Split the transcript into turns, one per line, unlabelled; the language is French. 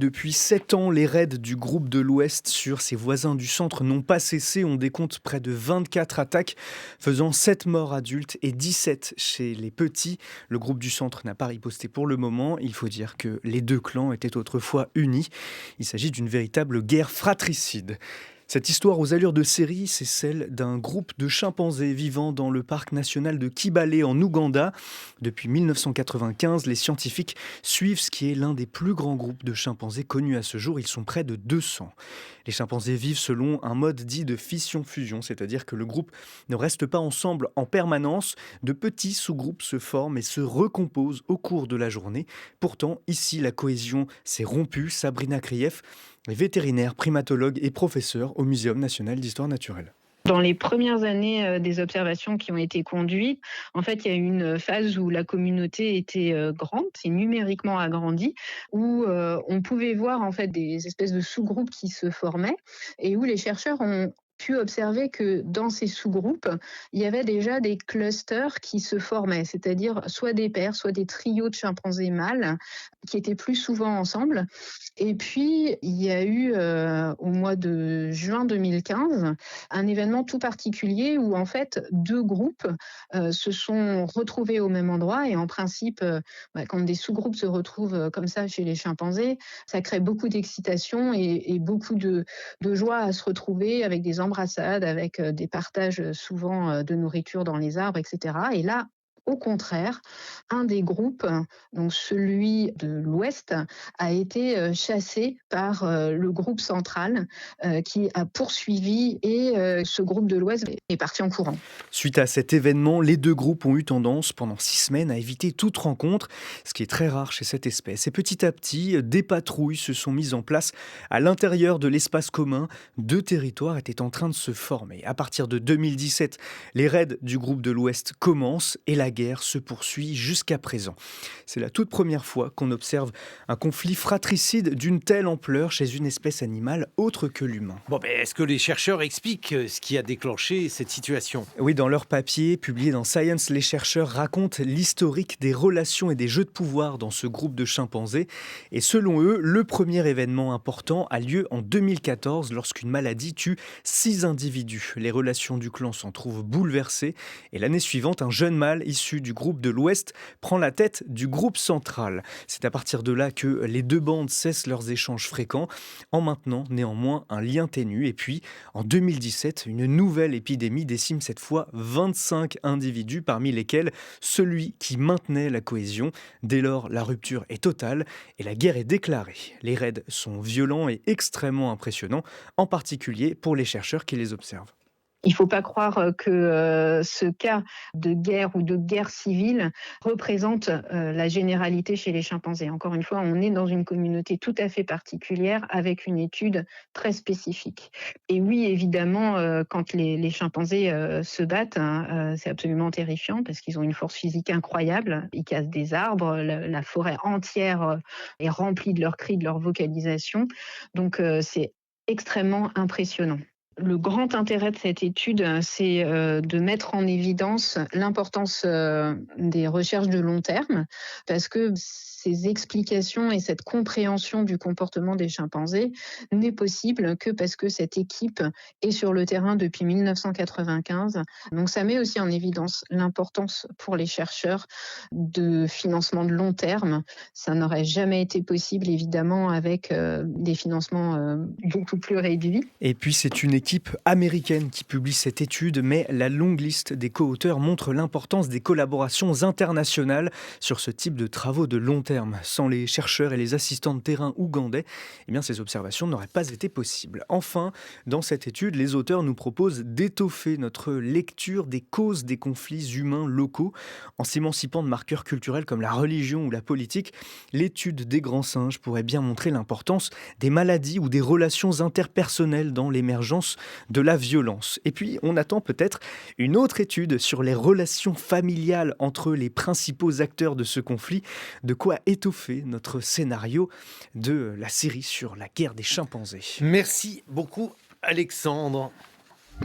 Depuis 7 ans, les raids du groupe de l'Ouest sur ses voisins du centre n'ont pas cessé. On décompte près de 24 attaques, faisant 7 morts adultes et 17 chez les petits. Le groupe du centre n'a pas riposté pour le moment. Il faut dire que les deux clans étaient autrefois unis. Il s'agit d'une véritable guerre fratricide. Cette histoire aux allures de série, c'est celle d'un groupe de chimpanzés vivant dans le parc national de Kibale en Ouganda. Depuis 1995, les scientifiques suivent ce qui est l'un des plus grands groupes de chimpanzés connus à ce jour. Ils sont près de 200. Les chimpanzés vivent selon un mode dit de fission-fusion, c'est-à-dire que le groupe ne reste pas ensemble en permanence. De petits sous-groupes se forment et se recomposent au cours de la journée. Pourtant, ici, la cohésion s'est rompue. Sabrina Krief est vétérinaire, primatologue et professeur au Muséum national d'histoire naturelle.
Dans les premières années des observations qui ont été conduites, en fait, il y a eu une phase où la communauté était grande, c'est numériquement agrandie, où on pouvait voir en fait des espèces de sous-groupes qui se formaient et où les chercheurs ont pu observer que dans ces sous-groupes, il y avait déjà des clusters qui se formaient, c'est-à-dire soit des paires, soit des trios de chimpanzés mâles qui étaient plus souvent ensemble. Et puis, il y a eu au mois de juin 2015 un événement tout particulier où en fait deux groupes se sont retrouvés au même endroit et en principe, quand des sous-groupes se retrouvent comme ça chez les chimpanzés, ça crée beaucoup d'excitation et beaucoup de joie à se retrouver avec des embrassades, avec des partages souvent de nourriture dans les arbres, etc. Et là, au contraire, un des groupes, donc celui de l'Ouest, a été chassé par le groupe central qui a poursuivi et ce groupe de l'Ouest est parti en courant.
Suite à cet événement, les deux groupes ont eu tendance pendant 6 semaines à éviter toute rencontre, ce qui est très rare chez cette espèce. Et petit à petit, des patrouilles se sont mises en place à l'intérieur de l'espace commun. Deux territoires étaient en train de se former. À partir de 2017, les raids du groupe de l'Ouest commencent et la guerre se poursuit jusqu'à présent. C'est la toute première fois qu'on observe un conflit fratricide d'une telle ampleur chez une espèce animale autre que l'humain.
Bon, est-ce que les chercheurs expliquent ce qui a déclenché cette situation?
Oui, dans leur papier publié dans Science, les chercheurs racontent l'historique des relations et des jeux de pouvoir dans ce groupe de chimpanzés. Et selon eux, le premier événement important a lieu en 2014 lorsqu'une maladie tue 6 individus. Les relations du clan s'en trouvent bouleversées et l'année suivante, un jeune mâle issu du groupe de l'Ouest prend la tête du groupe central. C'est à partir de là que les deux bandes cessent leurs échanges fréquents en maintenant néanmoins un lien ténu. Et puis, en 2017, une nouvelle épidémie décime cette fois 25 individus, parmi lesquels celui qui maintenait la cohésion. Dès lors, la rupture est totale et la guerre est déclarée. Les raids sont violents et extrêmement impressionnants, en particulier pour les chercheurs qui les observent.
Il ne faut pas croire que ce cas de guerre ou de guerre civile représente la généralité chez les chimpanzés. Encore une fois, on est dans une communauté tout à fait particulière avec une étude très spécifique. Et oui, évidemment, quand les chimpanzés se battent, hein, c'est absolument terrifiant parce qu'ils ont une force physique incroyable. Ils cassent des arbres, la forêt entière est remplie de leurs cris, de leur vocalisation. Donc c'est extrêmement impressionnant. Le grand intérêt de cette étude, c'est de mettre en évidence l'importance des recherches de long terme, parce que ces explications et cette compréhension du comportement des chimpanzés n'est possible que parce que cette équipe est sur le terrain depuis 1995. Donc ça met aussi en évidence l'importance pour les chercheurs de financement de long terme. Ça n'aurait jamais été possible, évidemment, avec des financements beaucoup plus réduits.
Et puis c'est une équipe américaine qui publie cette étude, mais la longue liste des co-auteurs montre l'importance des collaborations internationales sur ce type de travaux de long terme. Sans les chercheurs et les assistants de terrain ougandais, eh bien ces observations n'auraient pas été possibles. Enfin, dans cette étude, les auteurs nous proposent d'étoffer notre lecture des causes des conflits humains locaux. En s'émancipant de marqueurs culturels comme la religion ou la politique, l'étude des grands singes pourrait bien montrer l'importance des maladies ou des relations interpersonnelles dans l'émergence de la violence. Et puis, on attend peut-être une autre étude sur les relations familiales entre les principaux acteurs de ce conflit, de quoi étoffer notre scénario de la série sur la guerre des chimpanzés.
Merci beaucoup, Alexandre.